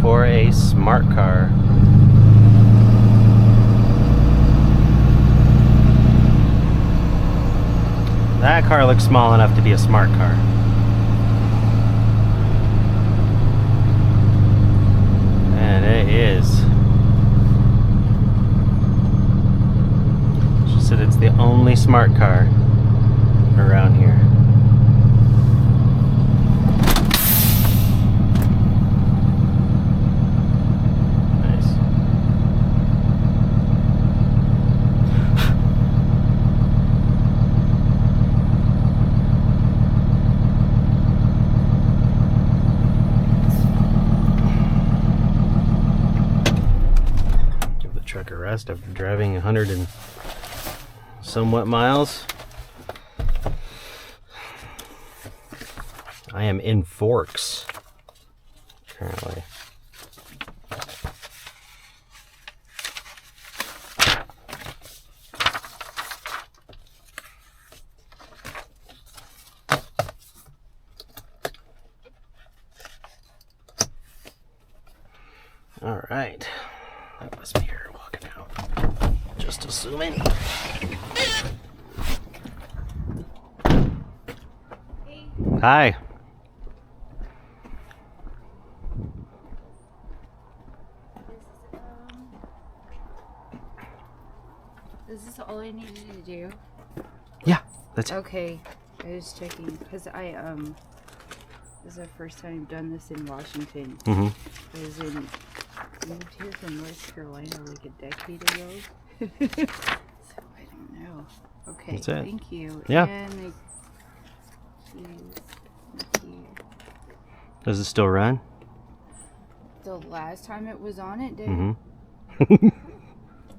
for a smart car. That car looks small enough to be a smart car. And it is. She said it's the only smart car around here. Truck arrest after driving 100 and somewhat miles. I am in Forks currently. All right, that must be her walking out. Just assuming. Hey. Hi. Is this all I needed to do? Yeah, that's it. Okay, I was checking because this is the first time I've done this in Washington. Mm-hmm. I moved here from North Carolina like a decade ago. So I don't know. Okay, That's it. thank you. Yeah. And thank you. Does it still run? The last time it was on, it did. Mm-hmm.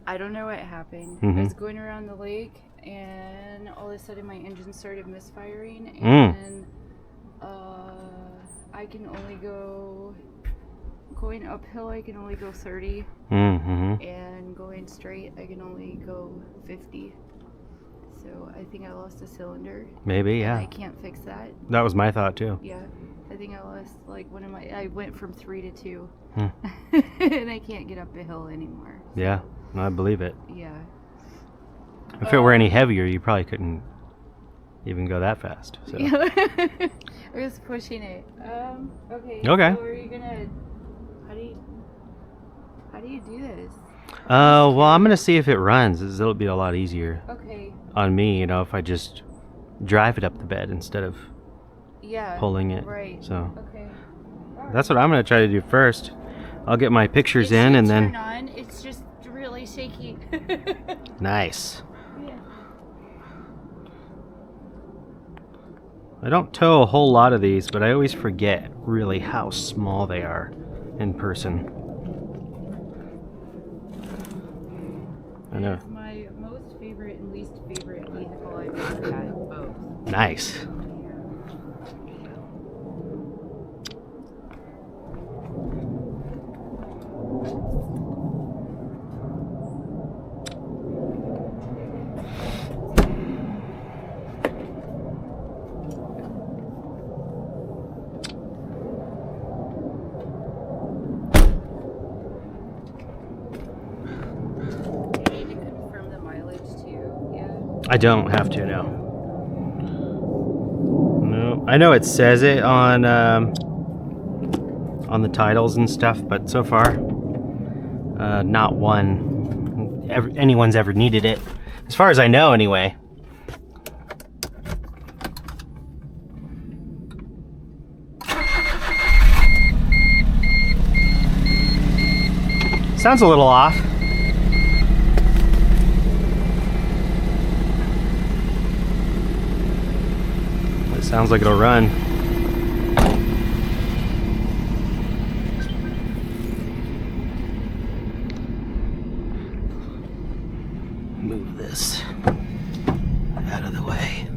I don't know what happened. Mm-hmm. I was going around the lake, and all of a sudden my engine started misfiring, Mm. and I can only going uphill I can only go 30, Mm-hmm. and going straight I can only go 50. So I think I lost a cylinder. Maybe, And I yeah. can't fix that. That was my thought too. Yeah, I think I lost like I went from 3 to 2. Hmm. And I can't get up a hill anymore. Yeah, I believe it. Yeah. If it were any heavier, you probably couldn't even go that fast. So. I was pushing it. Okay. Okay. So are you gonna? How do you do this? Well, I'm gonna see if it runs. It'll be a lot easier Okay. on me, you know, if I just drive it up the bed instead of Yeah. pulling it. Right. So Okay. that's what I'm gonna try to do first. I'll get my pictures It in should and then. turn on. It's just really shaky. Nice. Yeah. I don't tow a whole lot of these, but I always forget really how small they are in person. I know. It's my most favorite and least favorite vehicle I've ever had. Both. Nice. I don't have to, no. No, I know it says it on the titles and stuff, but so far, not anyone's ever needed it, as far as I know, anyway. Sounds a little off. Sounds like it'll run. Move this out of the way.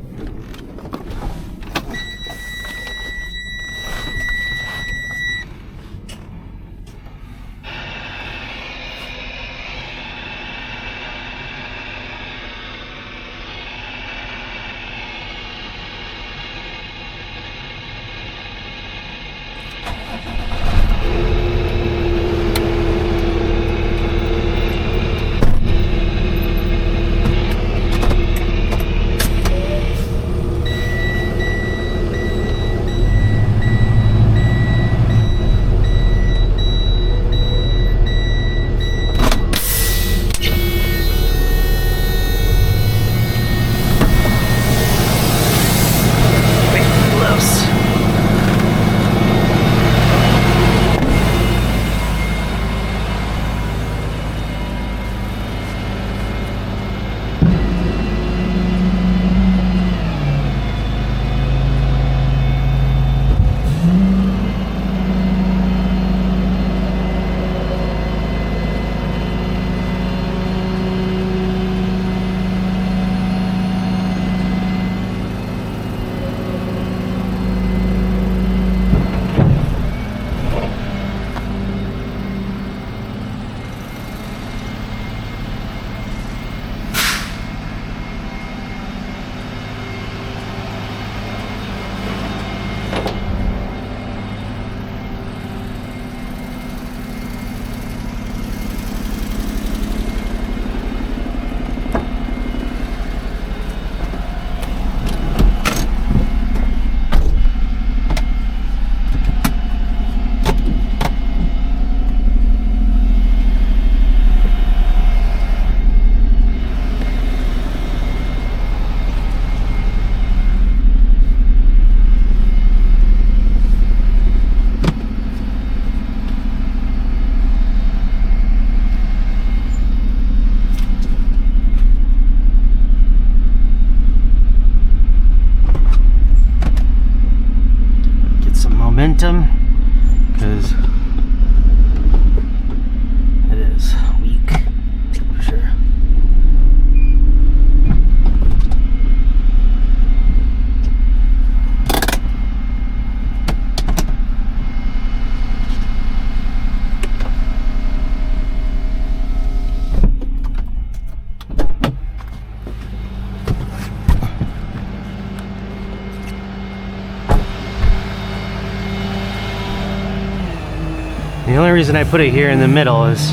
The only reason I put it here in the middle is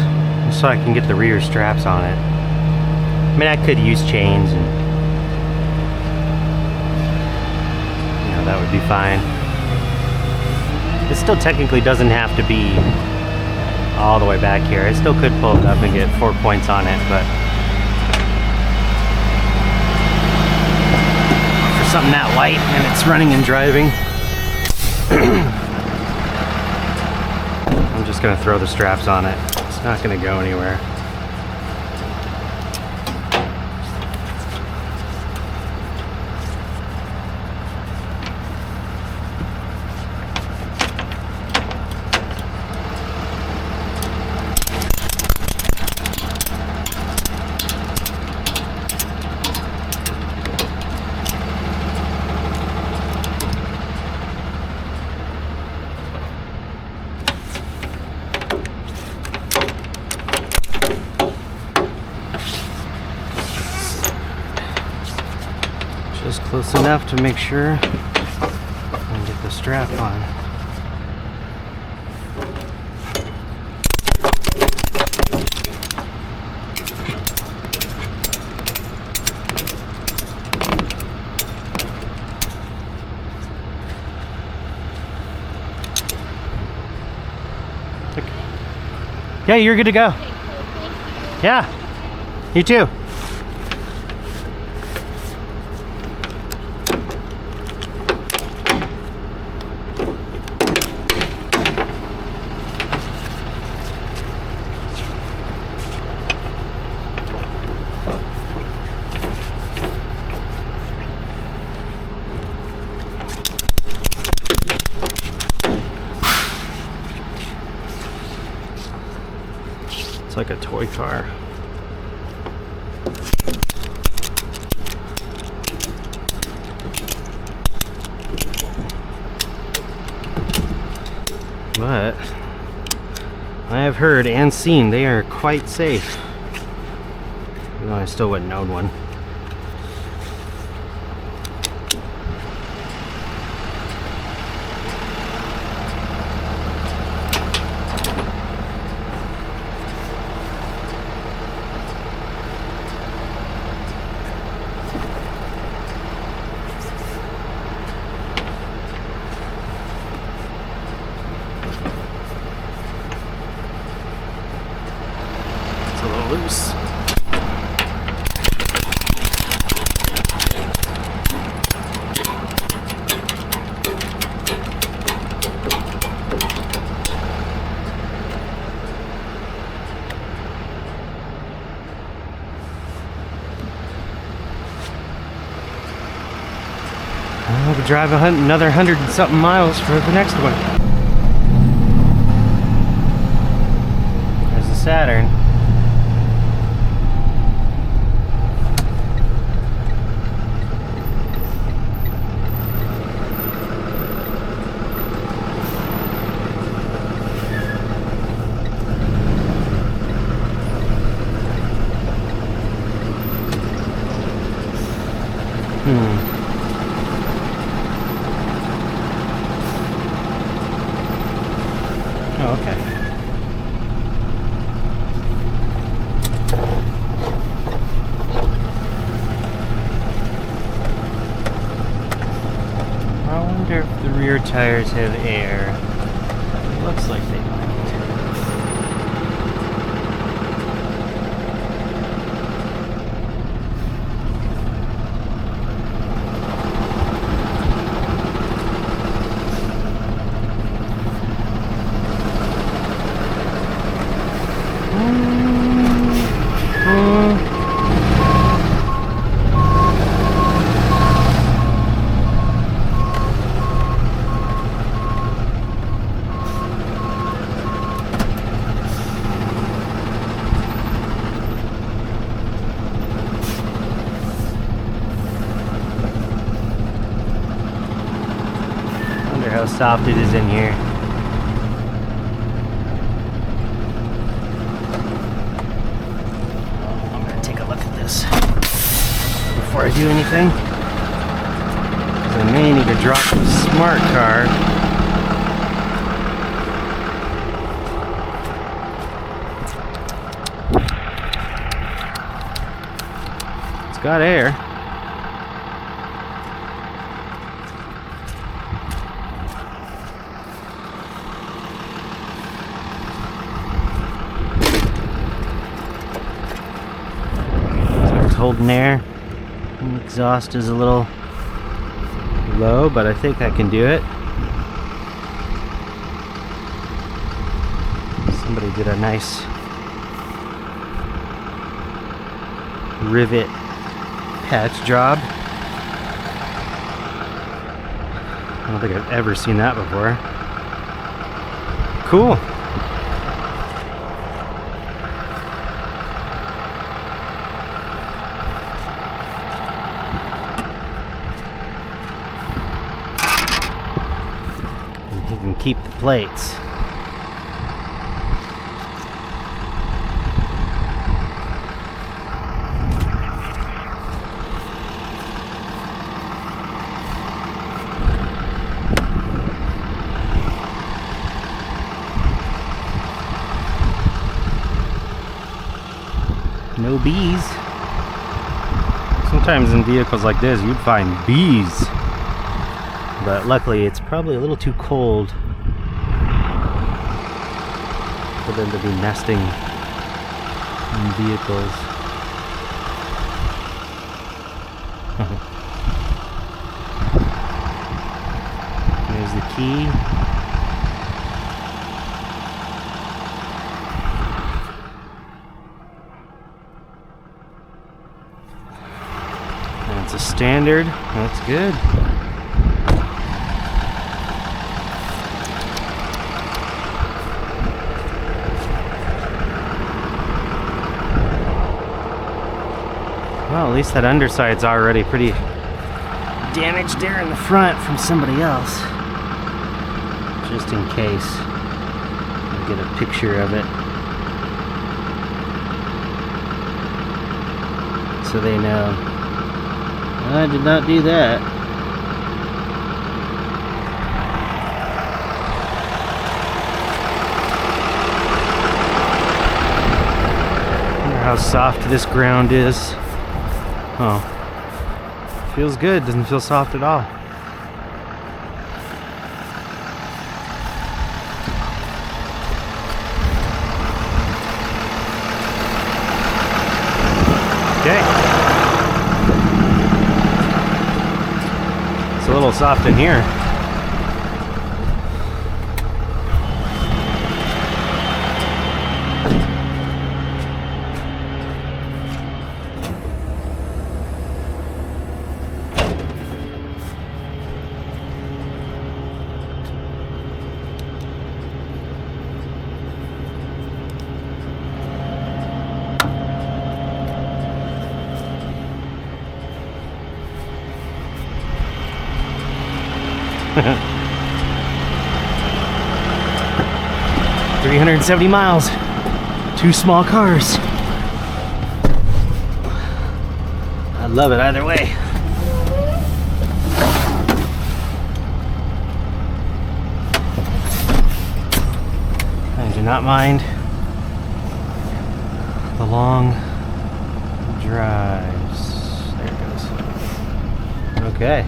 so I can get the rear straps on it. I mean, I could use chains and, you know, that would be fine. It still technically doesn't have to be all the way back here. I still could pull it up and get 4 points on it, but for something that light and it's running and driving, I'm just gonna throw the straps on it. It's not gonna go anywhere. Just close enough to make sure I can get the strap on. Yeah, you're good to go. Yeah, you too. It's like a toy car. But I have heard and seen they are quite safe. Even though I still wouldn't own one. Loose. I'll drive another 100 and something miles for the next one. There's the Saturn. Oh, okay. I wonder if the rear tires have air. It looks like they might. How soft it is in here. I'm gonna take a look at this before I do anything. 'Cause I may need to drop the smart car. got air. So it's holding air. The exhaust is a little low, but I think I can do it. Somebody did a nice rivet patch job. I don't think I've ever seen that before. Cool. And you can keep the plates. No bees. Sometimes in vehicles like this you'd find bees, but luckily it's probably a little too cold for them to be nesting in vehicles. There's the key. It's a standard. That's good. Well, at least that underside's already pretty damaged there in the front from somebody else. Just in case. I'll get a picture of it so they know. I did not do that. Wonder how soft this ground is. Oh. Feels good, doesn't feel soft at all. Okay. It's a little soft in here. $370 miles. 2 small cars. I love it either way. I do not mind the long drives. There it goes. Okay.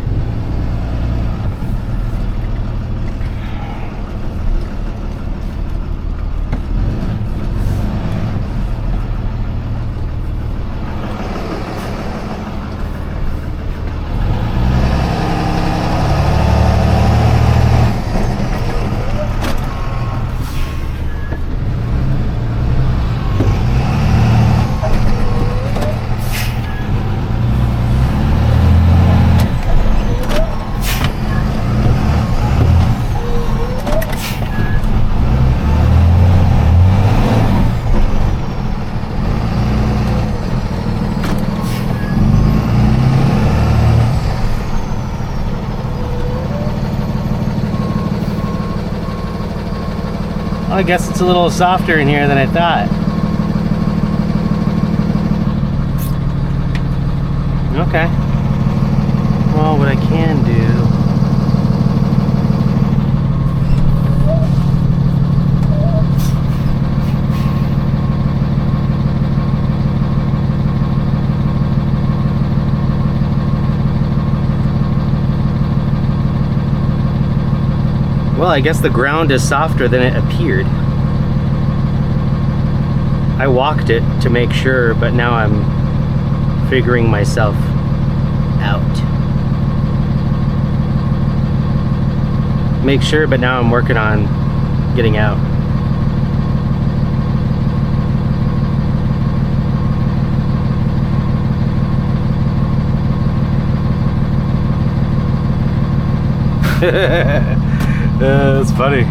I guess it's a little softer in here than I thought. Okay. Well, what I can do... Well, I guess the ground is softer than it appeared. I walked it to make sure, but now I'm figuring myself out. Make sure, but now I'm working on getting out. That's funny.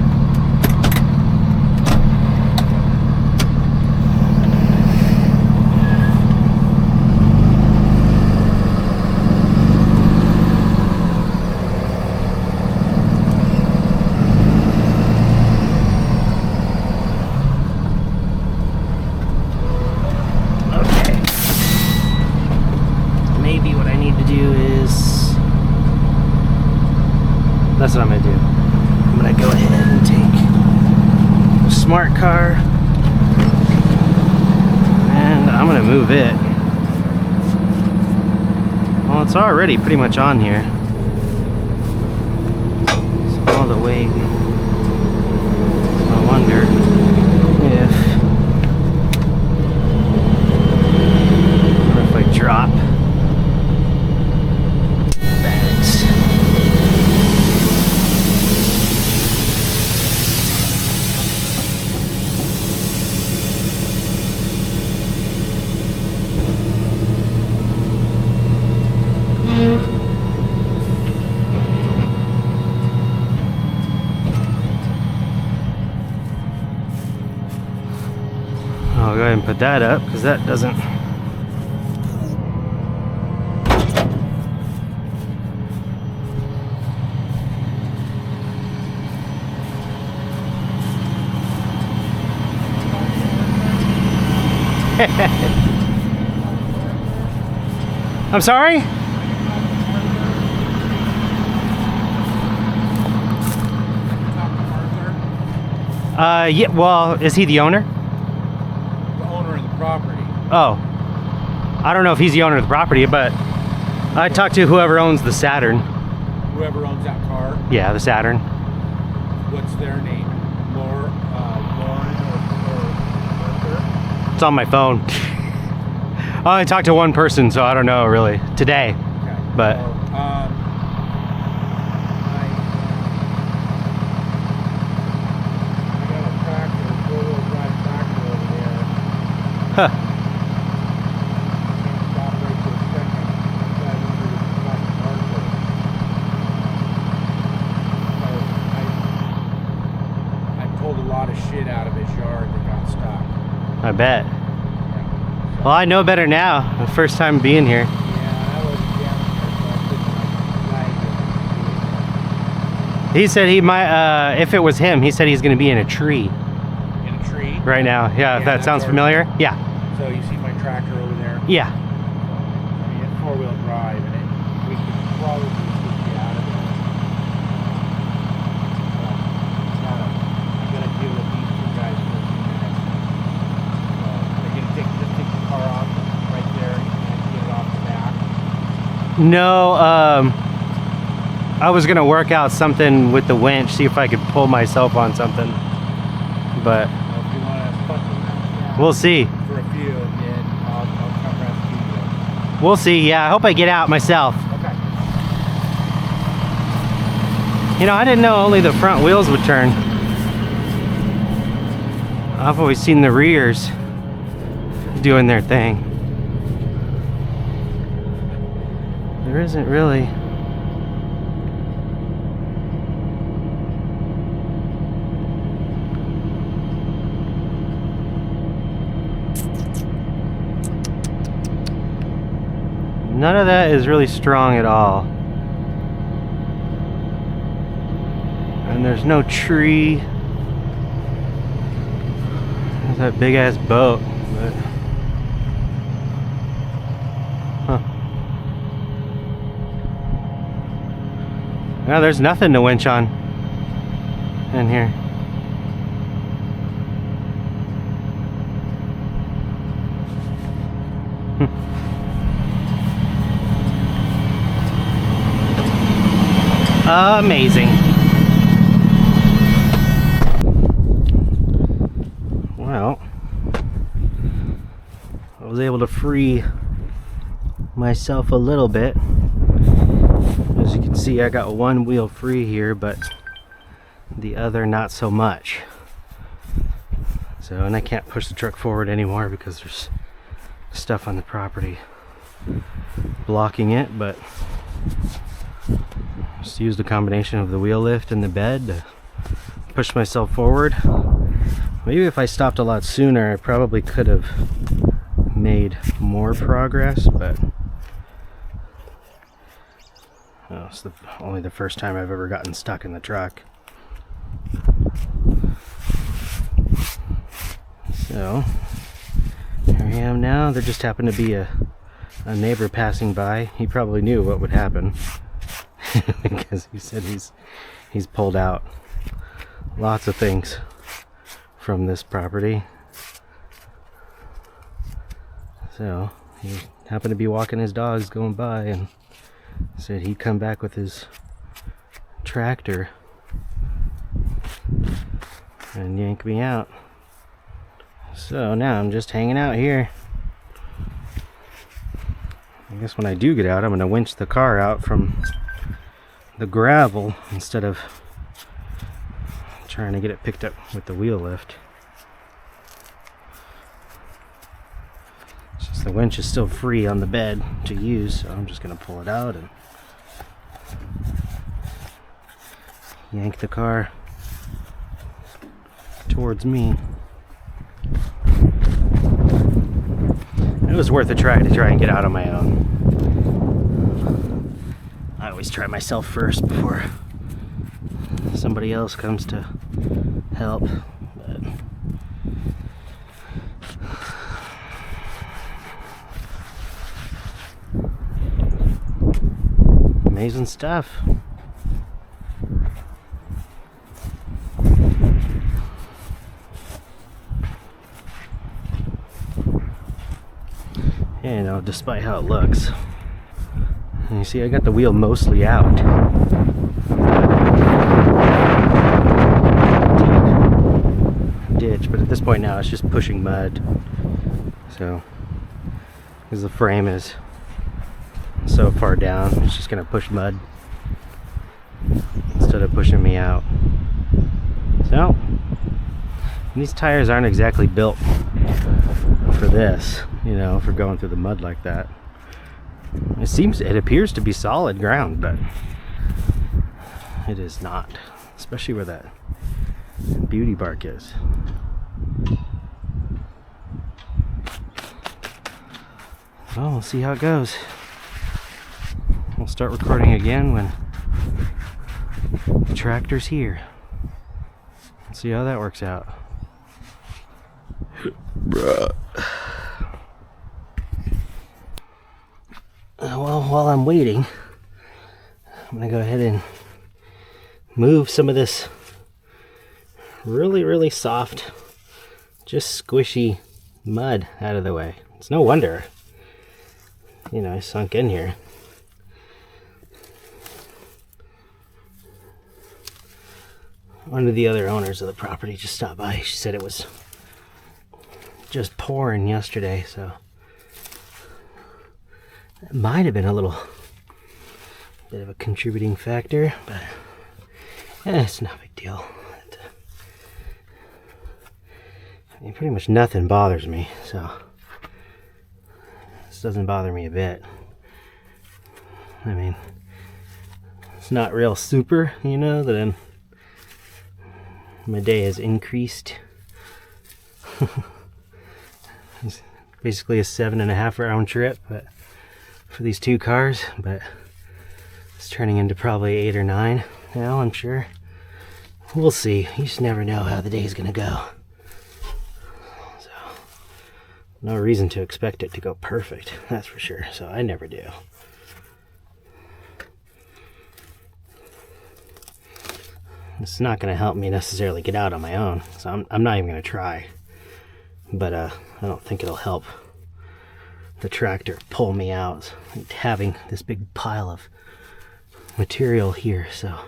Okay. Maybe what I need to do is... That's what I'm gonna do. I'm gonna go ahead and take the smart car and I'm gonna move it. Well, it's already pretty much on here. So all the weight. I wonder if I drop bags. I'll go ahead and put that up because that doesn't. I'm sorry? Yeah, well, is he the owner? The owner of the property. Oh. I don't know if he's the owner of the property, but I talked to whoever owns the Saturn. Whoever owns that car, Yeah, the Saturn. what's their name? Lauren or Arthur? It's on my phone. I only talked to one person, so I don't know really. Today. Okay. But So, I got a tractor, four-wheel drive tractor over there. huh. Can't stop right for a second. So I wondered if it's like Arthur. So I pulled a lot of shit out of his yard that got stuck. I bet. Yeah. Well, I know better now. The first time being here. Yeah, I wasn't down there, so I couldn't like flag it. He said he might, if it was him, he said he's going to be in a tree In a tree. right now. Yeah, if that that's sounds where- familiar. Yeah. So you see my tractor over there? Yeah. I mean, it's four-wheel drive, and we could probably switch you out of it. I'm gonna deal with these two guys for a few minutes. They're gonna just take the car off right there and get it off the back. No, I was going to work out something with the winch, see if I could pull myself on something. But If you wanna fuck around, we'll see. for a few, then I'll come rescue you. We'll see. Yeah, I hope I get out myself. Okay. You know, I didn't know only the front wheels would turn. I've always seen the rears doing their thing. There isn't really. None of that is really strong at all. And there's no tree. There's that big ass boat. But... Huh. No, there's nothing to winch on in here. Amazing. Well, I was able to free myself a little bit. As you can see, I got one wheel free here, but the other not so much. So, and I can't push the truck forward anymore because there's stuff on the property blocking it, but just used a combination of the wheel lift and the bed to push myself forward. Maybe if I stopped a lot sooner, I probably could have made more progress, but oh, it's only the first time I've ever gotten stuck in the truck. So here I am now. There just happened to be a neighbor passing by. He probably knew what would happen because he said he's pulled out lots of things from this property. So he happened to be walking his dogs going by and said he'd come back with his tractor and yank me out. So now I'm just hanging out here. I guess when I do get out, I'm going to winch the car out from the gravel instead of trying to get it picked up with the wheel lift. It's just the winch is still free on the bed to use, so I'm just going to pull it out and yank the car towards me. It was worth a try to try and get out on my own. I always try myself first before somebody else comes to help. But amazing stuff. You know, despite how it looks. And you see, I got the wheel mostly out. Deep ditch, but at this point now it's just pushing mud. So, because the frame is so far down, it's just going to push mud instead of pushing me out. So, these tires aren't exactly built for this, you know, for going through the mud like that. It appears to be solid ground, but it is not, especially where that beauty bark is. Well, we'll see how it goes. We'll start recording again when the tractor's here. Let's see how that works out. Well, while I'm waiting, I'm gonna go ahead and move some of this really soft, just squishy mud out of the way. It's no wonder, you know, I sunk in here. One of the other owners of the property just stopped by. She said it was just pouring yesterday, so it might have been a little bit of a contributing factor, but it's not a big deal. I mean, pretty much nothing bothers me, so this doesn't bother me a bit. I mean, it's not real super, you know, that then my day has increased. It's basically a 7.5 round trip, but for these two cars, but it's turning into probably 8 or 9 now, I'm sure. We'll see. You just never know how the day's gonna go. So, no reason to expect it to go perfect, that's for sure. So I never do. It's not gonna help me necessarily get out on my own, so I'm not even gonna try. But I don't think it'll help the tractor pull me out, having this big pile of material here. So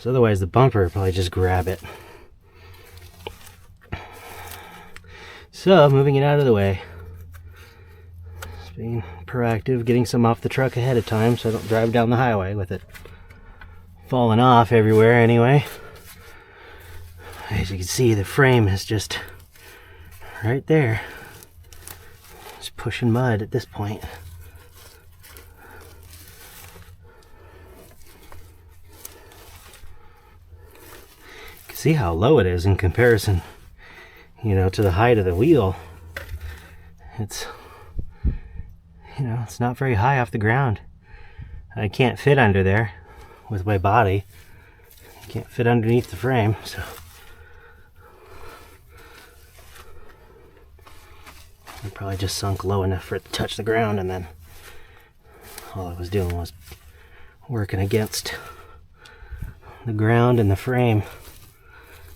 otherwise the bumper would probably just grab it. So, moving it out of the way. Just being proactive, getting some off the truck ahead of time so I don't drive down the highway with it falling off everywhere anyway. As you can see, the frame is just right there. Just pushing mud at this point. You can see how low it is in comparison, you know, to the height of the wheel. It's, you know, it's not very high off the ground. I can't fit under there with my body. I can't fit underneath the frame, so I probably just sunk low enough for it to touch the ground, and then all I was doing was working against the ground and the frame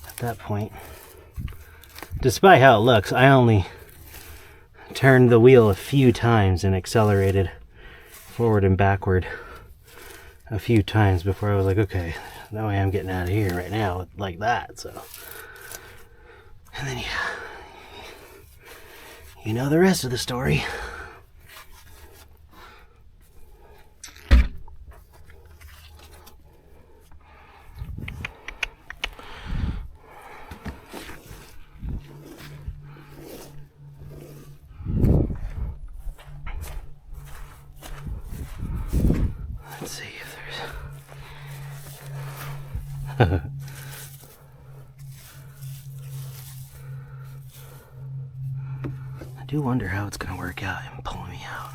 at that point. Despite how it looks, I only turned the wheel a few times and accelerated forward and backward a few times before I was like, okay, no way I'm getting out of here right now like that. So, and then you know the rest of the story. Let's see if there's I do wonder how it's going to work out in pulling me out.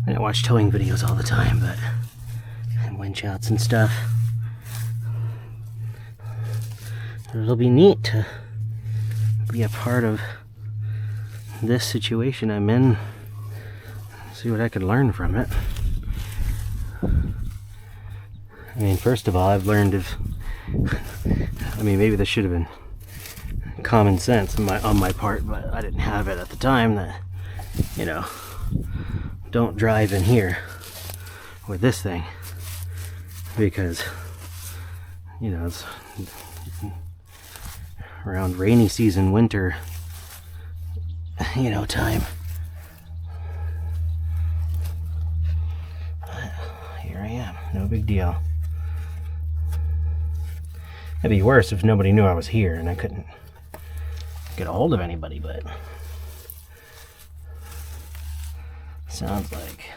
I don't watch towing videos all the time, but and winch outs and stuff. It'll be neat to be a part of this situation I'm in. See what I could learn from it. I mean, first of all, I've learned I mean, maybe this should have been common sense on my part, but I didn't have it at the time that, you know, don't drive in here with this thing because, you know, it's around rainy season, winter, you know, time. But here I am, no big deal. It'd be worse if nobody knew I was here and I couldn't get a hold of anybody, but sounds like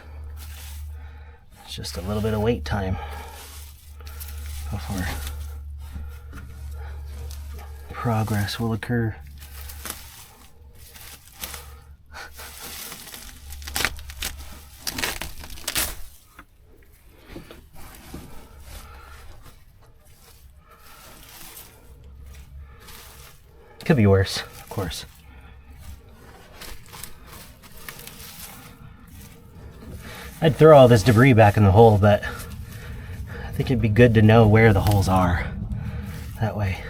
it's just a little bit of wait time before progress will occur. Could be worse, of course. I'd throw all this debris back in the hole, but I think it'd be good to know where the holes are. That way,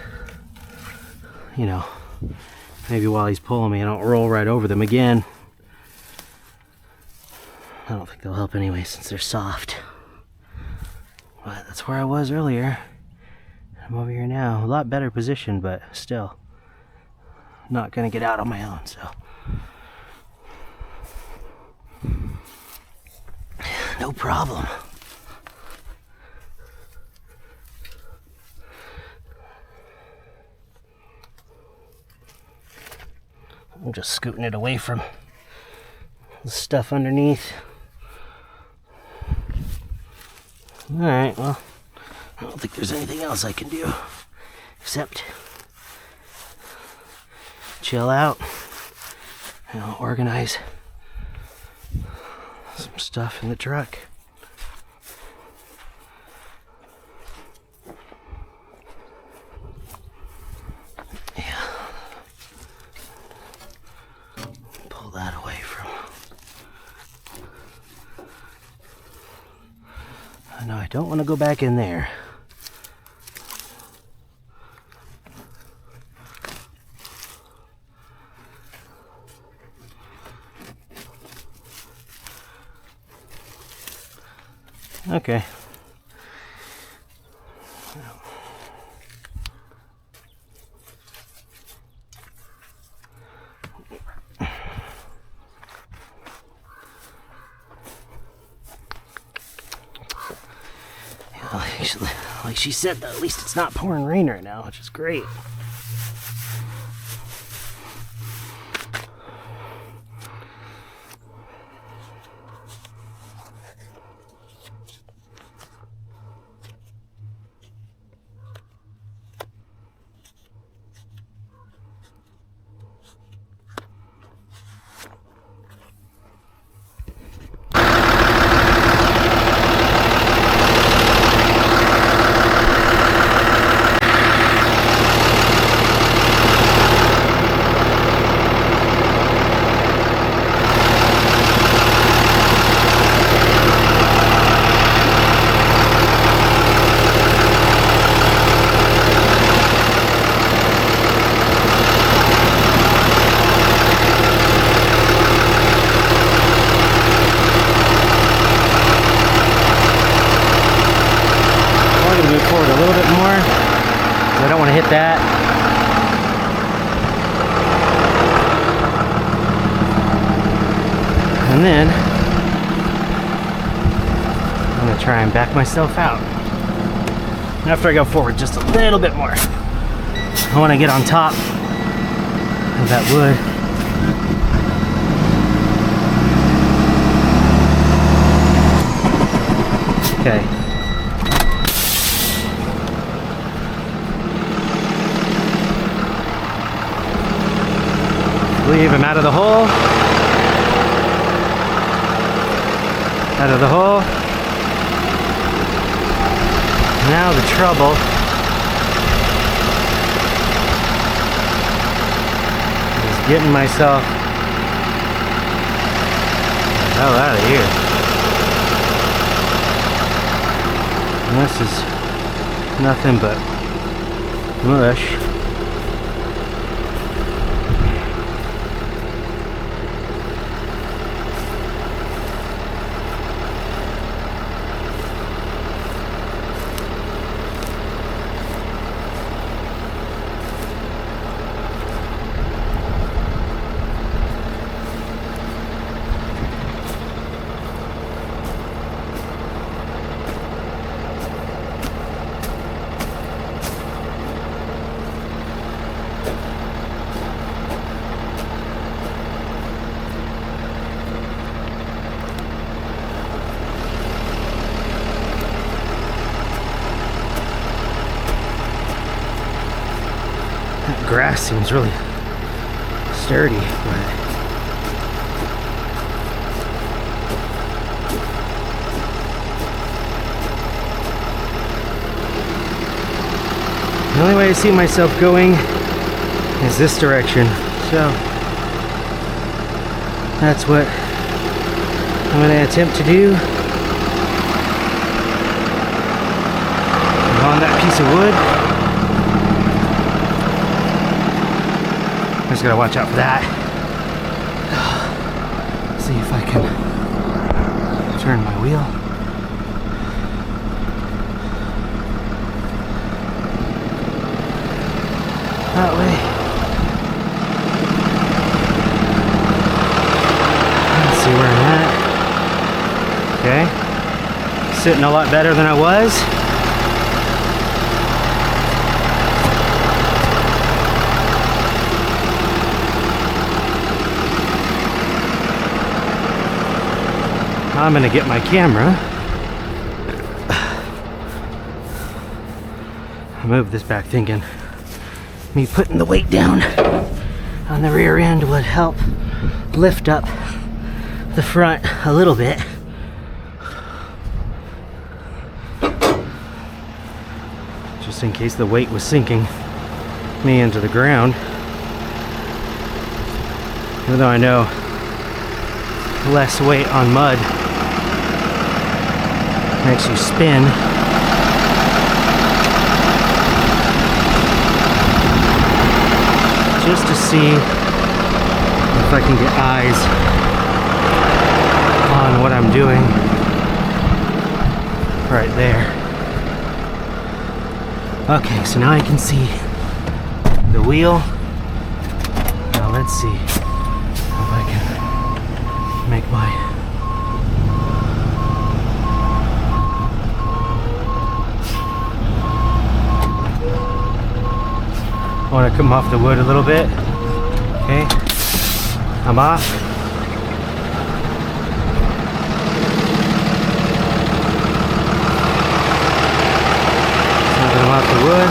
you know, maybe while he's pulling me, I don't roll right over them again. I don't think they'll help anyway since they're soft. But that's where I was earlier. I'm over here now. A lot better position, but still not gonna get out on my own, so no problem. I'm just scooting it away from the stuff underneath. Alright, well, I don't think there's anything else I can do except chill out, you know, organize some stuff in the truck. Yeah. Pull that away from. No, I don't want to go back in there. Okay. Like she said, though, at least it's not pouring rain right now, which is great. Forward a little bit more, so I don't want to hit that. And then I'm going to try and back myself out. After I go forward just a little bit more, I want to get on top of that wood. Okay. Leave him out of the hole. Out of the hole. Now the trouble is getting myself the hell out of here. And this is nothing but mush. Grass seems really sturdy, but the only way I see myself going is this direction. So that's what I'm going to attempt to do. I'm on that piece of wood. Just gotta watch out for that. See if I can turn my wheel. That way. Let's see where I'm at. Okay. Sitting a lot better than I was. I'm gonna get my camera. I moved this back thinking me putting the weight down on the rear end would help lift up the front a little bit. Just in case the weight was sinking me into the ground. Even though I know less weight on mud makes you spin. Just to see if I can get eyes on what I'm doing right there. Okay, so now I can see the wheel. Now let's see if I can make my I want to come off the wood a little bit. Okay, I'm off. So I'm off the wood.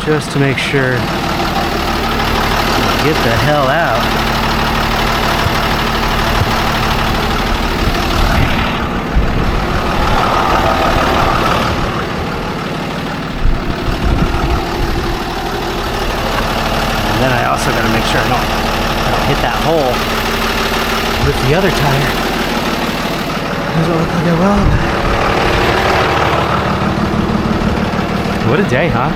Just to make sure, get the hell out. And then I also got to make sure I don't hit that hole with the other tire. Doesn't look like I will. What a day, huh?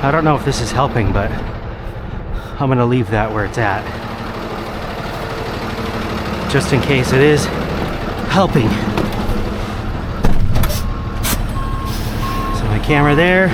I don't know if this is helping, but I'm gonna leave that where it's at. Just in case it is helping. So my camera there.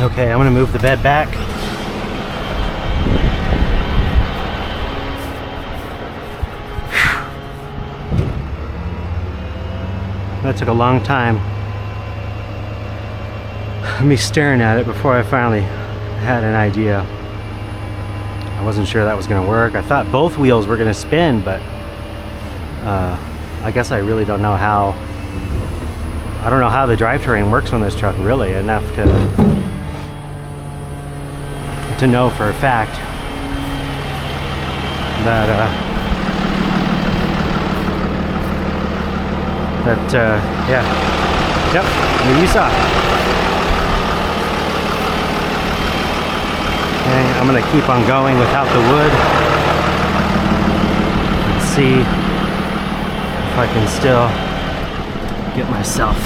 Okay, I'm gonna move the bed back. That took a long time. Me staring at it before I finally had an idea. I wasn't sure that was gonna work. I thought both wheels were gonna spin, but I guess I really don't know how. I don't know how the drivetrain works on this truck really enough to know for a fact that yeah, yep, you saw. Okay, I'm gonna keep on going without the wood. Let's see if I can still get myself.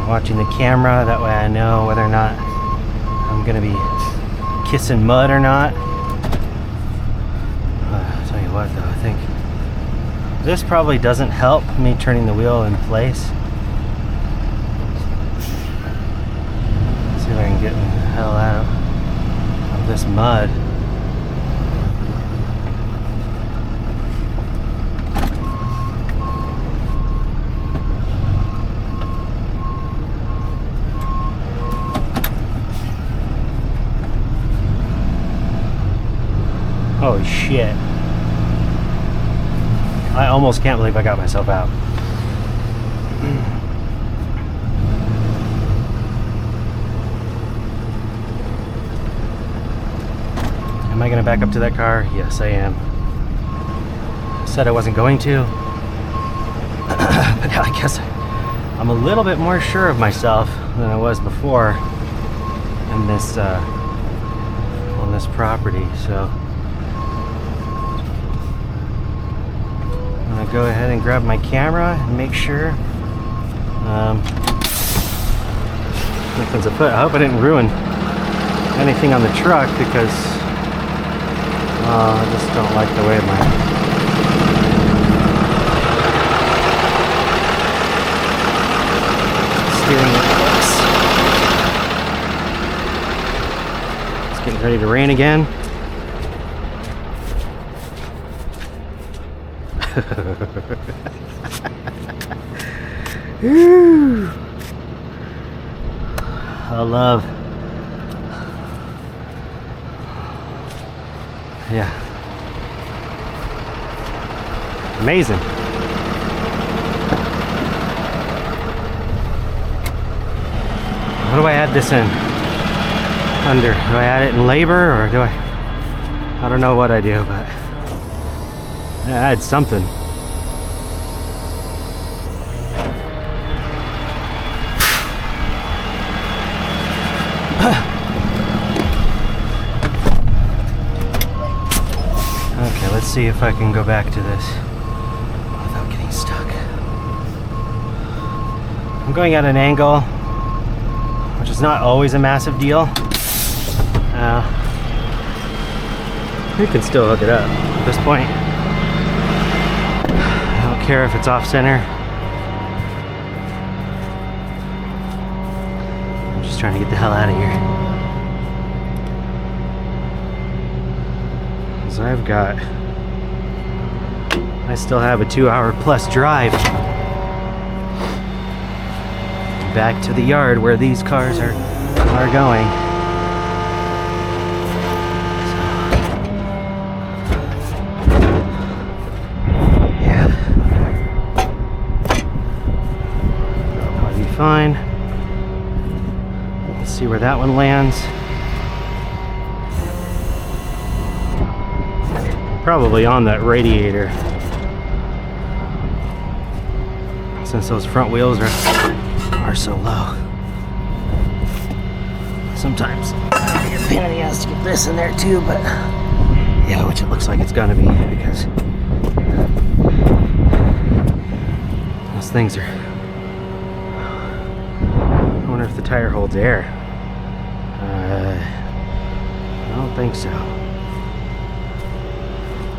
Watching the camera, that way I know whether or not I'm gonna be kissing mud or not. I'll tell you what though, I think this probably doesn't help me turning the wheel in place. Let's see if I can get the hell out of this mud. Holy shit. I almost can't believe I got myself out. Am I gonna back up to that car? Yes, I am. Said I wasn't going to. But I guess I'm a little bit more sure of myself than I was before in this on this property, so I'm gonna go ahead and grab my camera and make sure nothing's afoot. I hope I didn't ruin anything on the truck because I just don't like the way my steering wheel looks. It's getting ready to rain again. I love, yeah, amazing. What do I add this in? Under? Do I add it in labor or do I? I don't know what I do, but yeah, I had something. Okay, let's see if I can go back to this without getting stuck. I'm going at an angle, which is not always a massive deal. You can still hook it up at this point. I don't care if it's off center. I'm just trying to get the hell out of here. Because I still have a 2-hour plus drive back to the yard where these cars are going. Fine. Let's see where that one lands. Probably on that radiator, since those front wheels are so low. Sometimes it'd be a pain in the ass to get this in there too, but yeah, which it looks like it's gonna be, because those things are. I wonder if the tire holds air. I don't think so.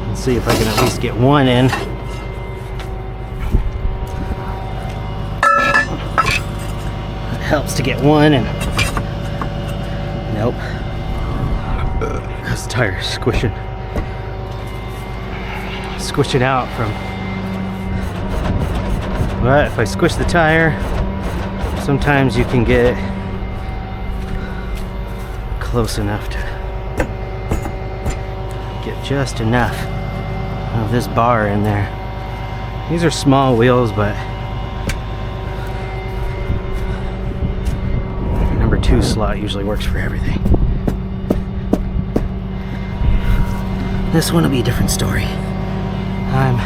Let's see if I can at least get one in. It helps to get one, and nope. This tire's squishing out from. But if I squish the tire, sometimes you can get close enough to get just enough of this bar in there. These are small wheels, but number 2 slot usually works for everything. This one will be a different story. I'm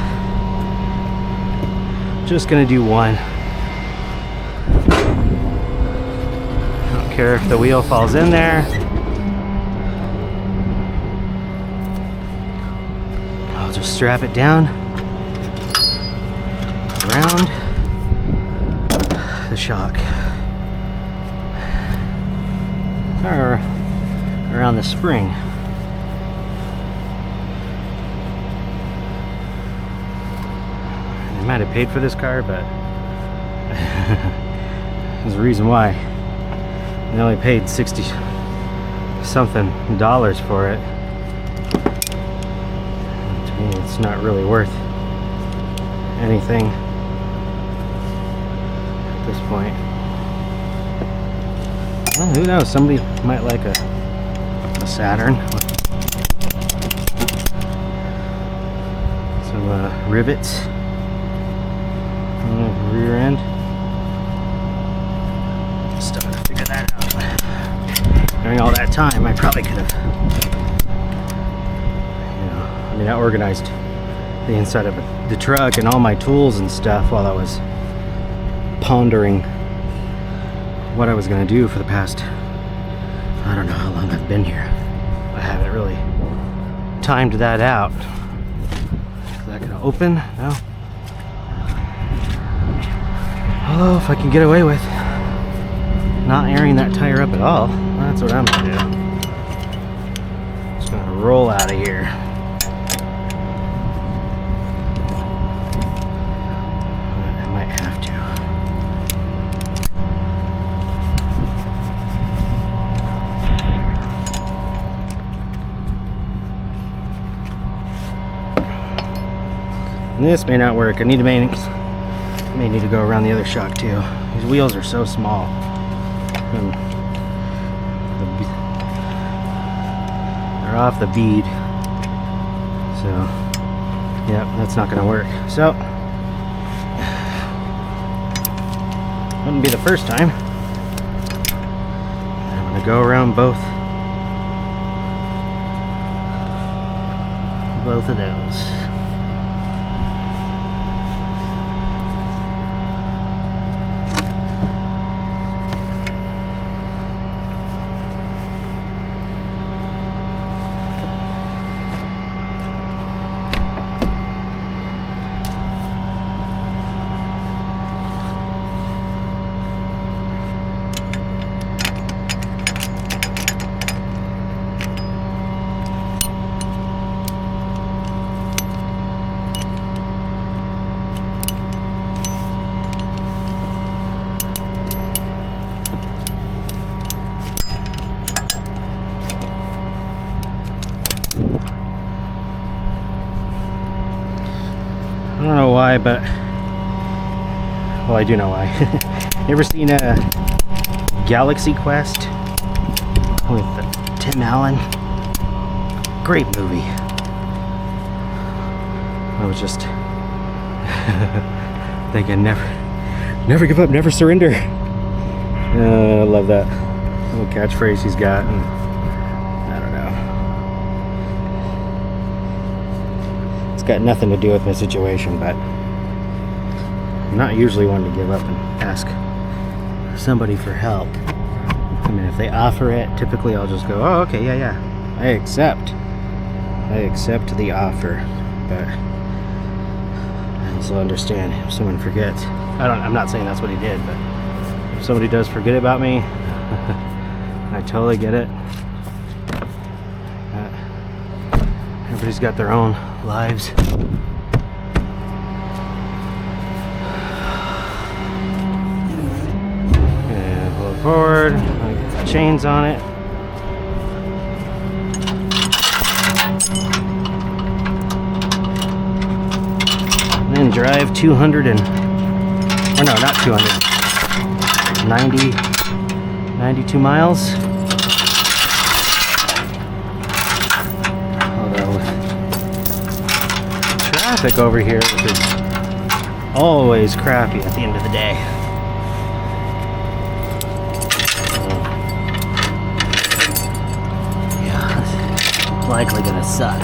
just gonna do one. Care if the wheel falls in there. I'll just strap it down around the shock, or around the spring. I might have paid for this car, but there's a reason why. I only paid $60-something for it. To me, it's not really worth anything at this point. Well, who knows? Somebody might like a Saturn with some rivets on the rear end. Still gotta figure that out. During all that time, I probably could have, I organized the inside of the truck and all my tools and stuff while I was pondering what I was going to do for the past, I don't know how long I've been here. I haven't really timed that out. Is that going to open? No. Oh, if I can get away with not airing that tire up at all, that's what I'm going to do. Just going to roll out of here. I might have to. And this may not work. I may need to go around the other shock too. These wheels are so small. They're off the bead. So, yep, that's not gonna work. So, wouldn't be the first time. I'm gonna go around both both of those. I don't know why, but well, I do know why. You ever seen a Galaxy Quest with Tim Allen? Great movie. I was just thinking, never give up, never surrender. I love that little catchphrase he's got, and I don't know. It's got nothing to do with my situation, but I'm not usually one to give up and ask somebody for help. I mean, if they offer it, typically I'll just go, oh, okay, yeah, I accept the offer. But I also understand if someone forgets. I'm not saying that's what he did, but if somebody does forget about me, I totally get it. Everybody's got their own lives. And pull it forward, get the chains on it. And then drive 200 and, or no, not 200, 92 miles. Traffic over here, which is always crappy at the end of the day. Yeah, it's likely gonna suck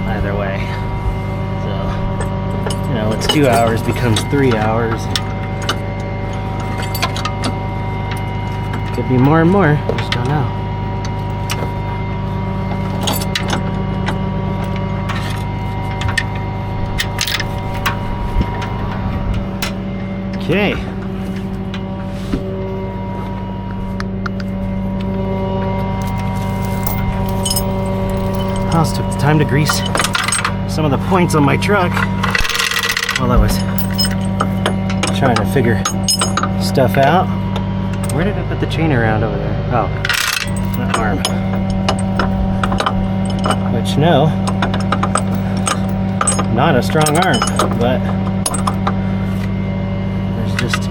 either way. So, you know, it's 2 hours becomes 3 hours. Could be more and more, I just don't know. Okay. I also took the time to grease some of the points on my truck while I was trying to figure stuff out. Where did I put the chain around over there? Oh, that arm. Which, no, not a strong arm, but just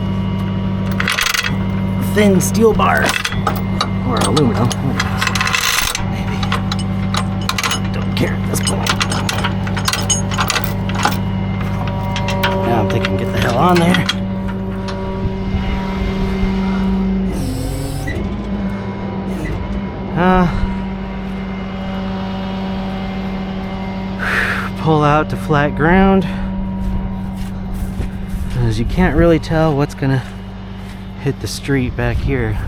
thin steel bars or aluminum, maybe. Don't care at this point. Now I'm thinking, get the hell on there. Pull out to flat ground. As you can't really tell what's gonna hit the street back here.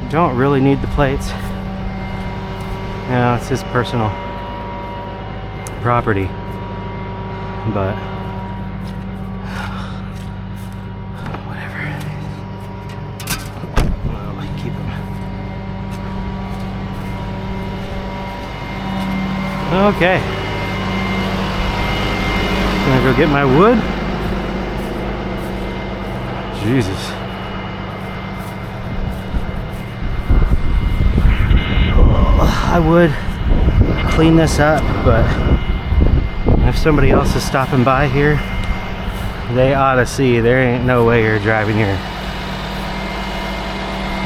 Don't really need the plates. No, it's his personal property, but whatever. Well, keep them. Okay. Gonna go get my wood. Jesus. I would clean this up, but if somebody else is stopping by here, they ought to see there ain't no way you're driving your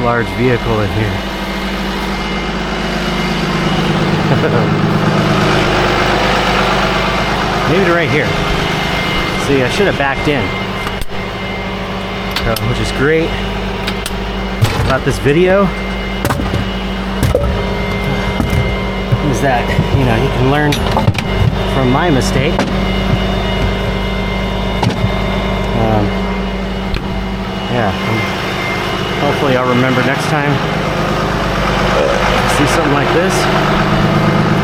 large vehicle in here. Maybe to right here. See, I should have backed in, which is great about this video. is that, you know, he can learn from my mistake. Yeah, hopefully I'll remember next time see something like this.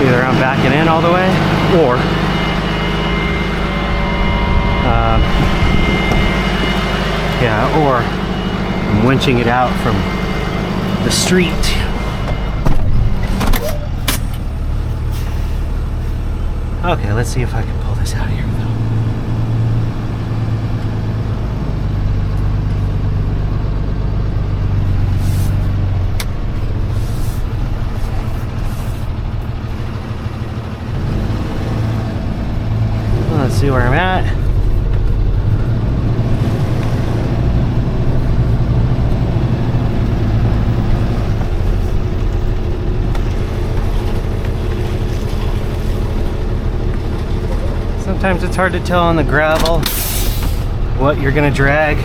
Either I'm backing in all the way, or or I'm winching it out from the street. Okay, let's see if I can pull this out here. Let's see where I'm at. Sometimes it's hard to tell on the gravel what you're gonna drag.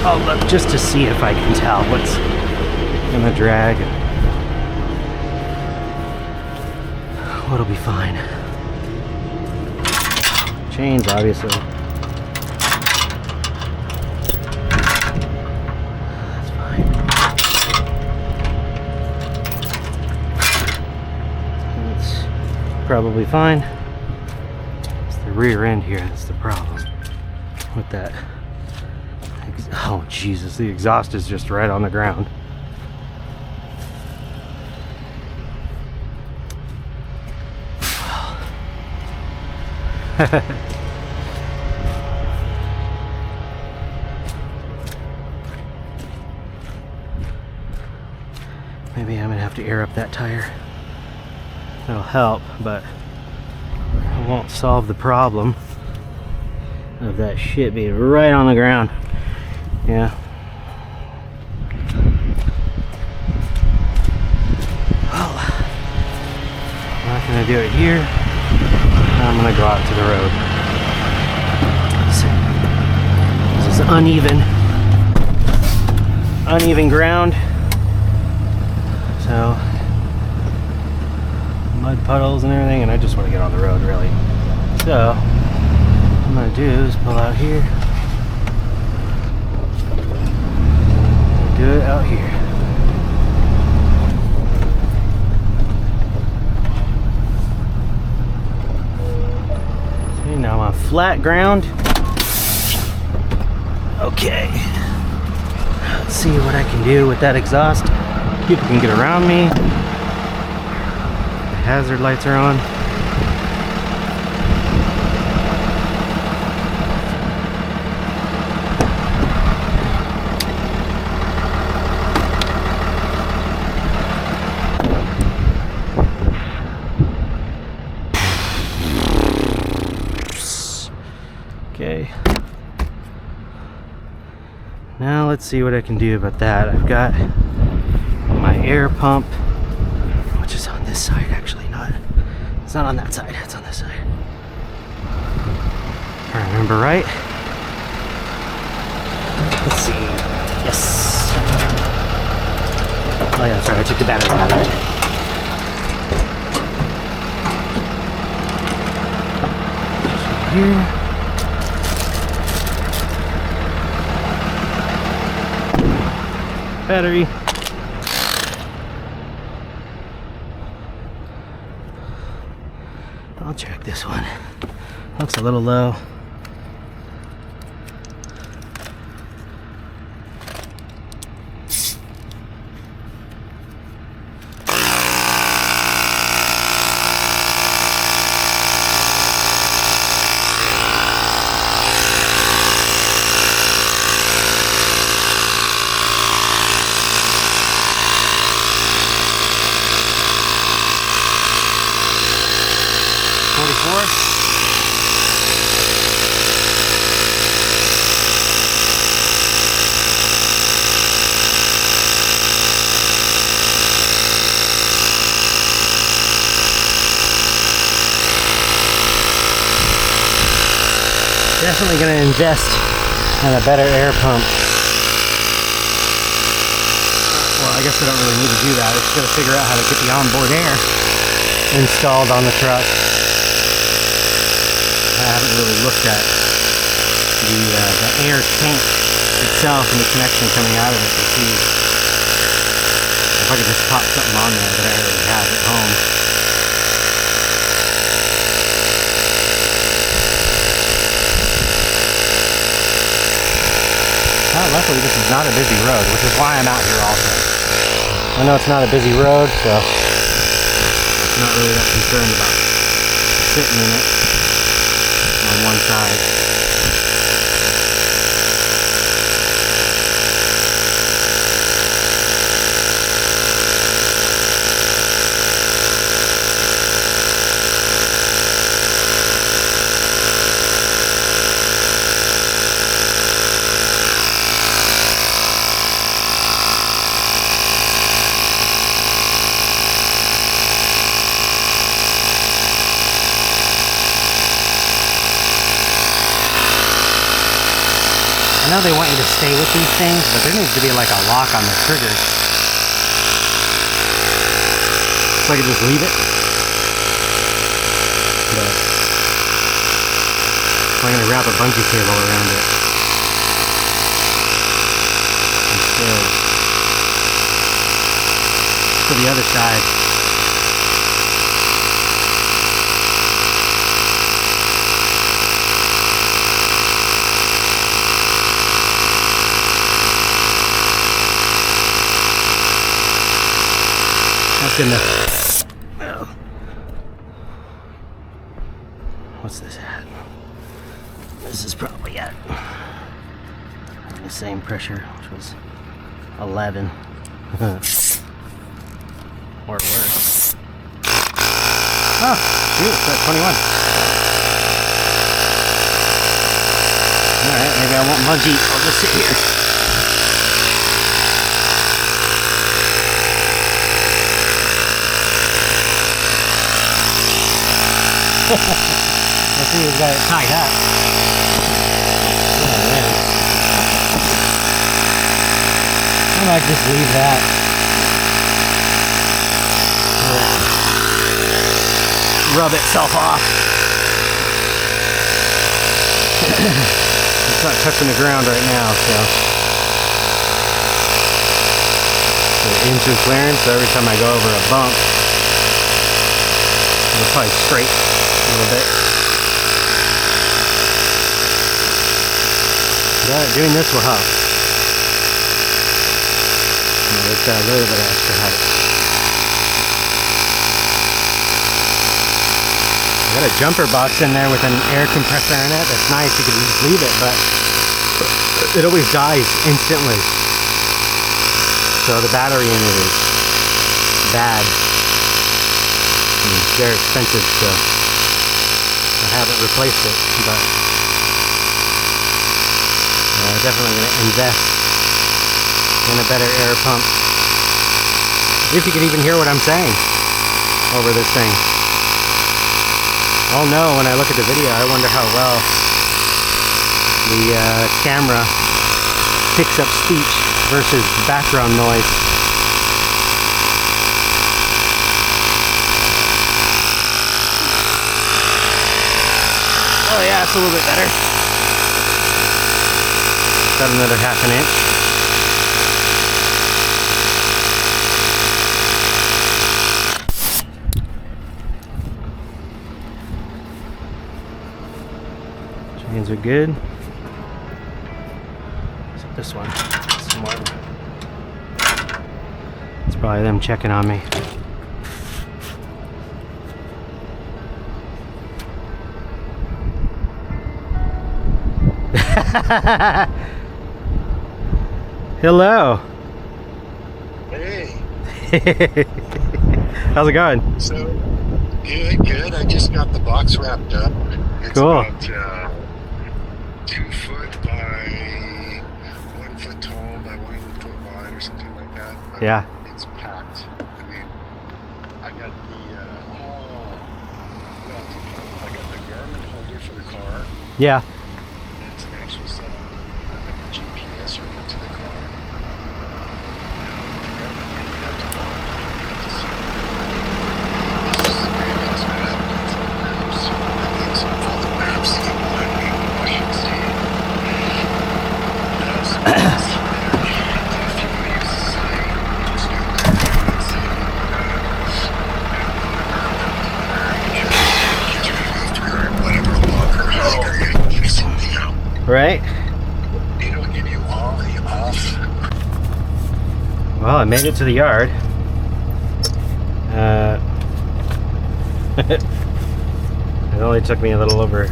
I'll look just to see if I can tell what's gonna drag. What'll be fine. Chains, obviously. That's fine. That's probably fine. It's the rear end here that's the problem with that. Oh Jesus, the exhaust is just right on the ground. Maybe I'm gonna have to air up that tire. That'll help, but it won't solve the problem of that shit being right on the ground. Yeah. Well, I'm not gonna do it here. I'm gonna go out to the road. This is uneven ground. So, mud puddles and everything, and I just want to get on the road, really. So, what I'm gonna do is pull out here. Do it out here. Now I'm on flat ground. Okay. Let's see what I can do with that exhaust. People can get around me. The hazard lights are on. Okay. Now let's see what I can do about that. I've got my air pump, which is on this side actually, it's not on that side, it's on this side. If I remember right. Let's see. Yes. Oh yeah, that's right, I took the battery out of it. Here. Battery. I'll check this one. Looks a little low. Definitely going to invest in a better air pump. Well, I guess I don't really need to do that. I just got to figure out how to get the onboard air. installed on the truck. I haven't really looked at the air tank itself and the connection coming out of it to see if I could just pop something on there that I already have at home. Luckily this is not a busy road, which is why I'm out here also. I know it's not a busy road, so I'm not really that concerned about sitting in it on one side. I know they want you to stay with these things, but there needs to be like a lock on the trigger. So I can just leave it. But I'm gonna wrap a bungee cable around it instead. To the other side. Enough. What's this at? This is probably at the same pressure, which was 11 or worse. Oh, shoot, it's at 21. Alright, maybe I won't bungee. I'll just sit here. Let's see who's got it tied up. Oh, man. I might just leave that. Rub itself off. It's not touching the ground right now, so. In through clearance, so every time I go over a bump, it'll probably scrape a little bit. But doing this will help. It's a little bit of extra help. I got a jumper box in there with an air compressor in it. That's nice. You can just leave it, but it always dies instantly. So the battery in it is bad. And they're expensive, so I haven't replaced it, but I'm definitely going to invest in a better air pump. If you can even hear what I'm saying over this thing. I'll know when I look at the video. I wonder how well the camera picks up speech versus background noise. Oh yeah, it's a little bit better. Got another ½ inch. Chains are good. Except this one. Some more. It's probably them checking on me. Hello. Hey. How's it going? So, good. I just got the box wrapped up. It's cool. About 2 foot by 1 foot tall by 1 foot wide or something like that. But yeah. It's packed. I mean, I got the Garmin holder for the car. Yeah. It's an actual setup. I got the GPS hooked to the car. This is Right? They don't give you all the off. Well, I made it to the yard. It only took me a little over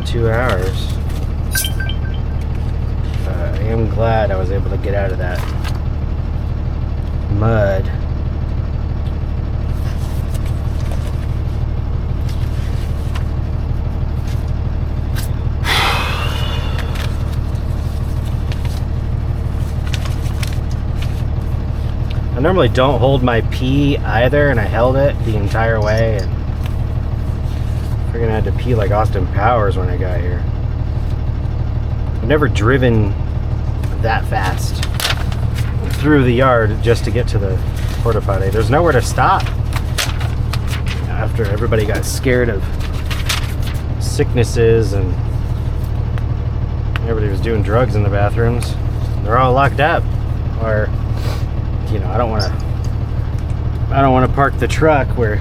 2 hours. I am glad I was able to get out of that mud. I normally don't hold my pee either, and I held it the entire way, and freaking had to pee like Austin Powers when I got here. I've never driven that fast through the yard just to get to the porta potty. There's nowhere to stop after everybody got scared of sicknesses and everybody was doing drugs in the bathrooms. They're all locked up, or you know, I don't want to park the truck where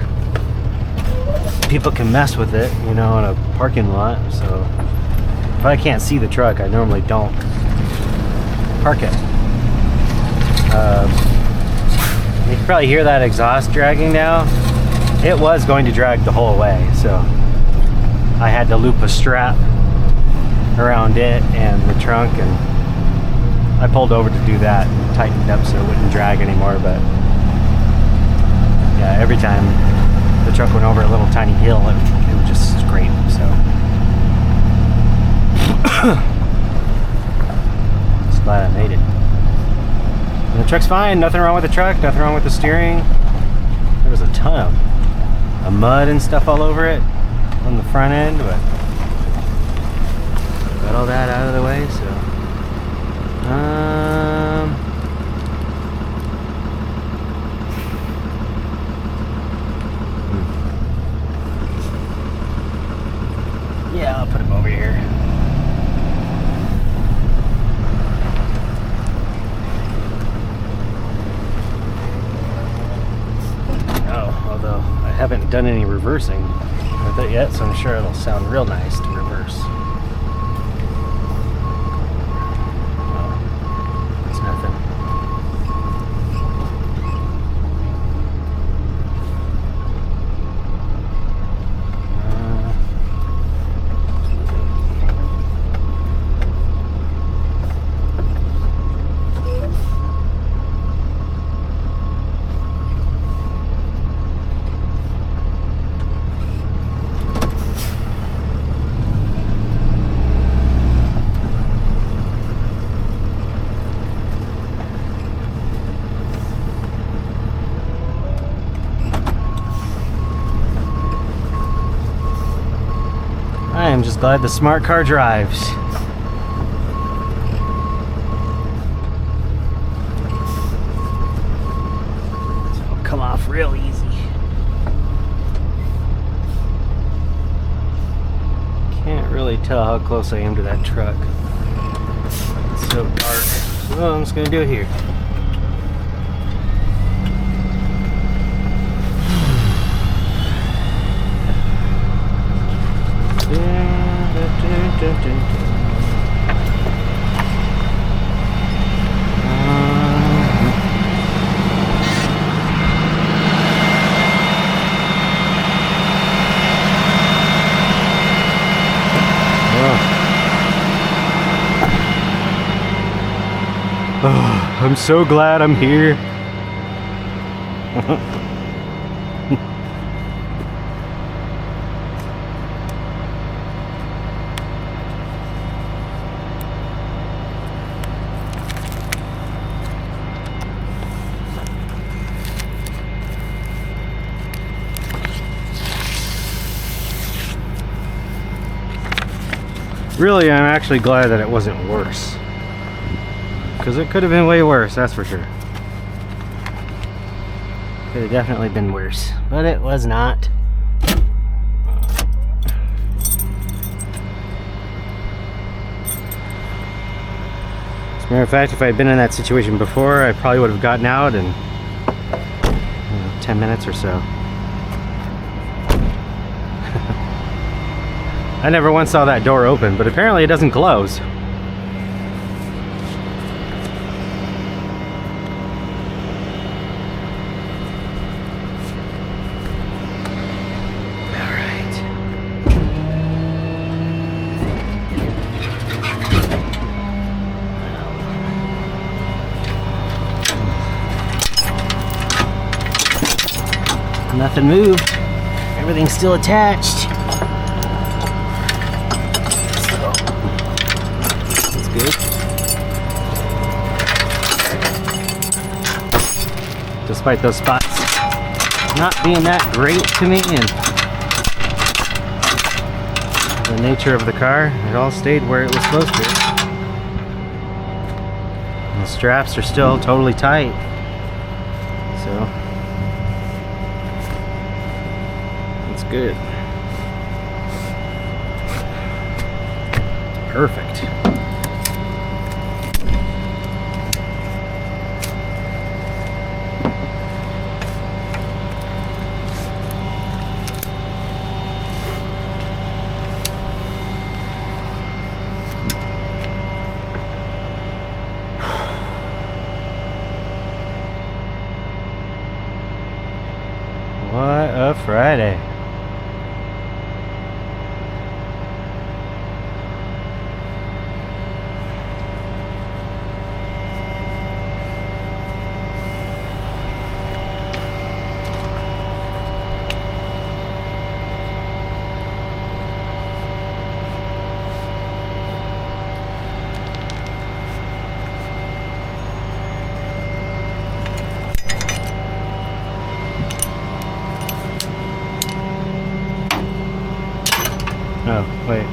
people can mess with it, you know, in a parking lot. So if I can't see the truck, I normally don't park it. You can probably hear that exhaust dragging now. It was going to drag the whole way, so I had to loop a strap around it and the trunk, and I pulled over to do that and tightened up so it wouldn't drag anymore. But yeah, every time the truck went over a little tiny hill, it would just scrape. So just glad I made it. And the truck's fine. Nothing wrong with the truck. Nothing wrong with the steering. There was a ton of mud and stuff all over it on the front end, but got all that out of the way. So. Yeah, I'll put him over here. Oh, although I haven't done any reversing with it yet, so I'm sure it'll sound real nice to reverse. I am just glad the smart car drives. So it'll come off real easy. Can't really tell how close I am to that truck. It's so dark. So I'm just gonna do it here. Oh, I'm so glad I'm here. Really, I'm actually glad that it wasn't worse. Because it could have been way worse, that's for sure. Could have definitely been worse, but it was not. As a matter of fact, if I had been in that situation before, I probably would have gotten out in 10 minutes or so. I never once saw that door open, but apparently it doesn't close. Nothing moved. Everything's still attached. So, that's good. Despite those spots not being that great to me and the nature of the car, it all stayed where it was supposed to. And the straps are still totally tight. So good. Perfect. What a Friday. Oh, wait.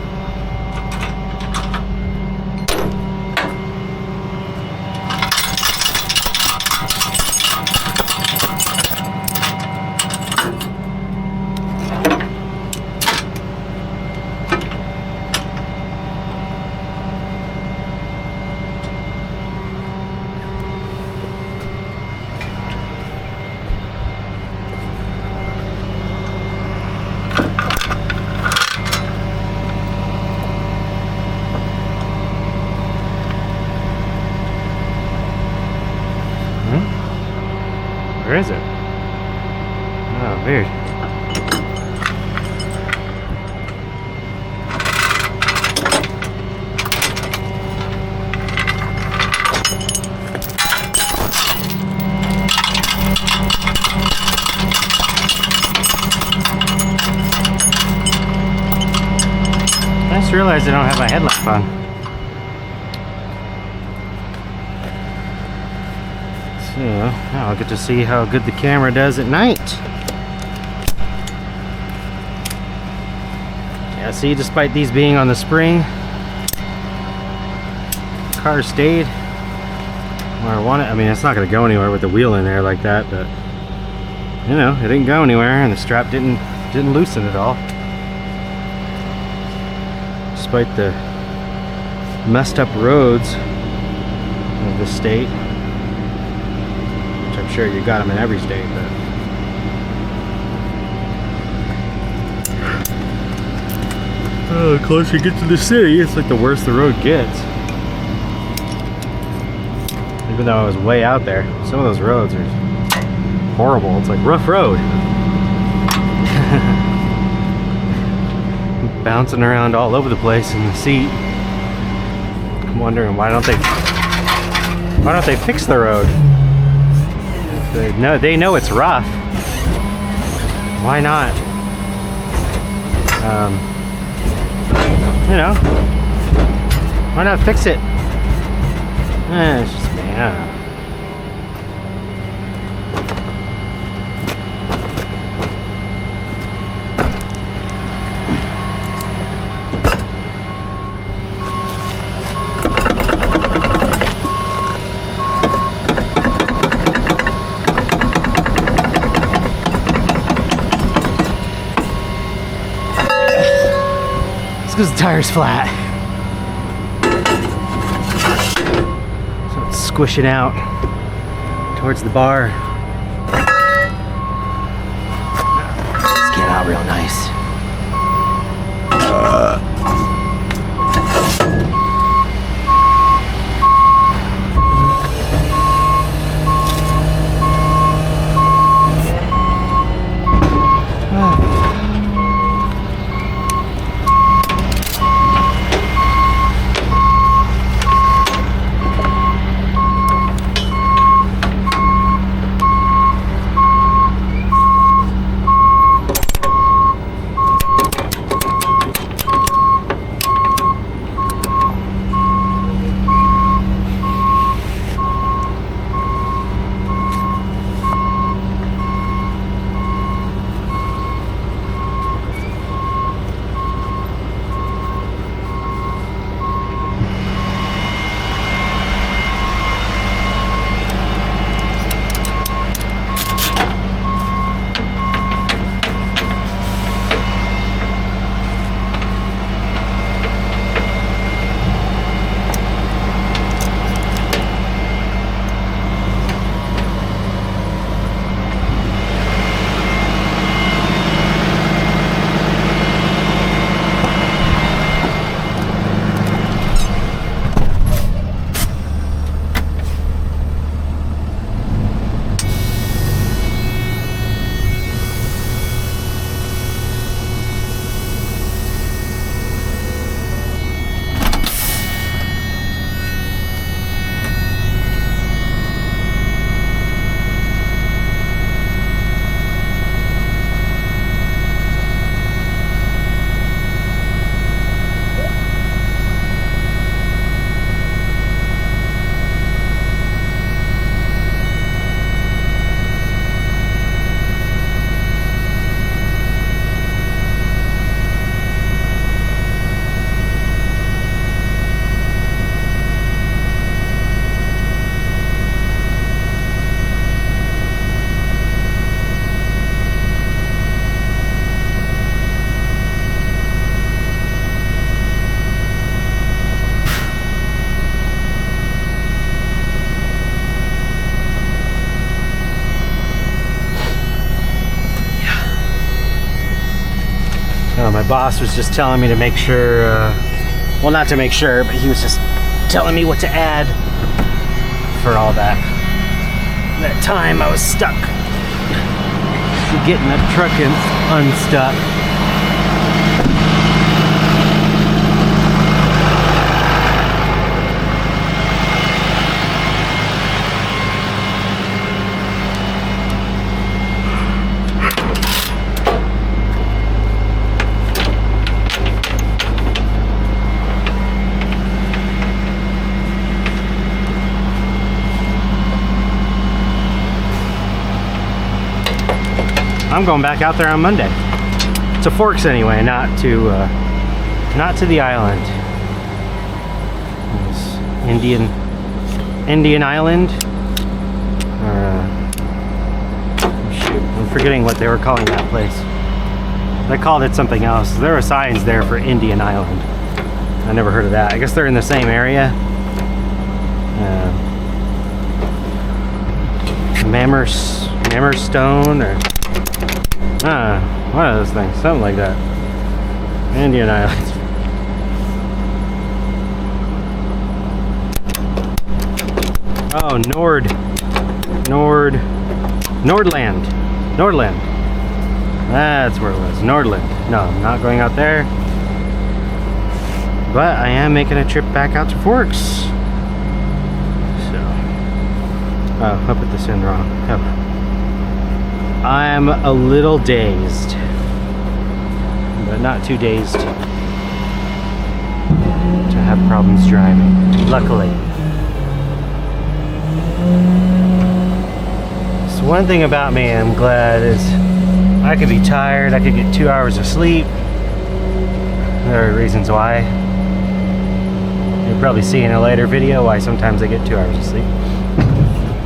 Where is it? Oh, weird. I just realized I don't have my headlamp on. So, now I'll get to see how good the camera does at night. Yeah, see, despite these being on the spring, the car stayed where I want it. I mean, it's not going to go anywhere with the wheel in there like that, but you know, it didn't go anywhere, and the strap didn't loosen at all. Despite the messed up roads of the state. I'm sure you got them in every state, but the closer you get to the city, it's like the worse the road gets. Even though I was way out there, some of those roads are horrible. It's like rough road. Bouncing around all over the place in the seat. I'm wondering why don't they fix the road? They know it's rough. Why not? You know, why not fix it? It's just me. I don't know. Because the tire's flat. So it's squishing out towards the bar. This came out real nice. My boss was just telling me to make sure, well, not to make sure, but he was just telling me what to add for all that time I was stuck getting that truck unstuck. I'm going back out there on Monday. To Forks anyway, not to the island. It's Indian Island. Shoot, I'm forgetting what they were calling that place. They called it something else. There were signs there for Indian Island. I never heard of that. I guess they're in the same area. Mammerstone or one of those things, something like that. Indian Island. Oh, Nordland. That's where it was, Nordland. No, I'm not going out there. But I am making a trip back out to Forks. So, oh, I put this in wrong. Oh. I'm a little dazed, but not too dazed to have problems driving, luckily. So one thing about me I'm glad is I could be tired, I could get 2 hours of sleep. There are reasons why. You'll probably see in a later video why sometimes I get 2 hours of sleep.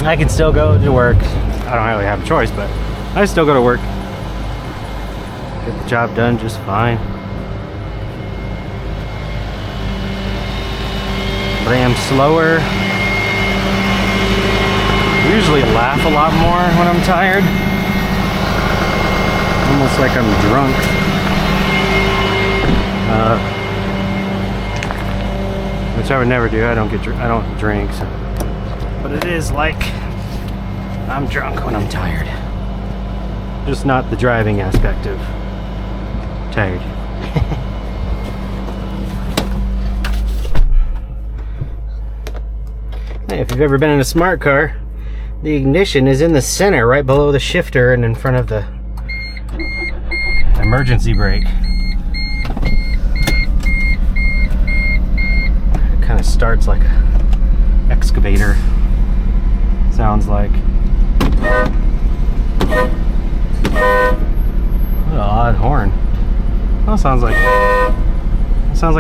I can still go to work. I don't really have a choice, but I still go to work. Get the job done just fine. But I am slower. I usually laugh a lot more when I'm tired. Almost like I'm drunk. Which I would never do. I don't drink. So. But it is like I'm drunk when I'm tired. Just not the driving aspect of tired. Hey, if you've ever been in a smart car, the ignition is in the center, right below the shifter and in front of the emergency brake. It kind of starts like an excavator. Sounds like. What an odd horn. That sounds like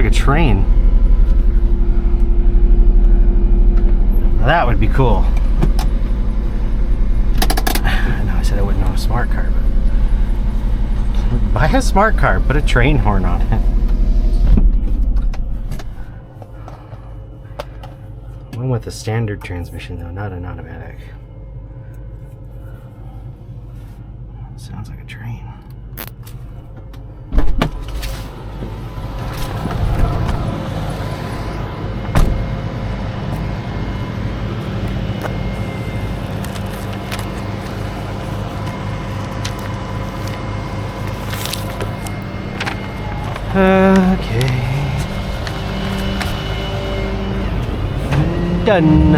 a train. Now that would be cool. I know I said I wouldn't own a smart car, but buy a smart car, put a train horn on it. One with a standard transmission though, not an automatic. Sounds like a train. Okay. Done.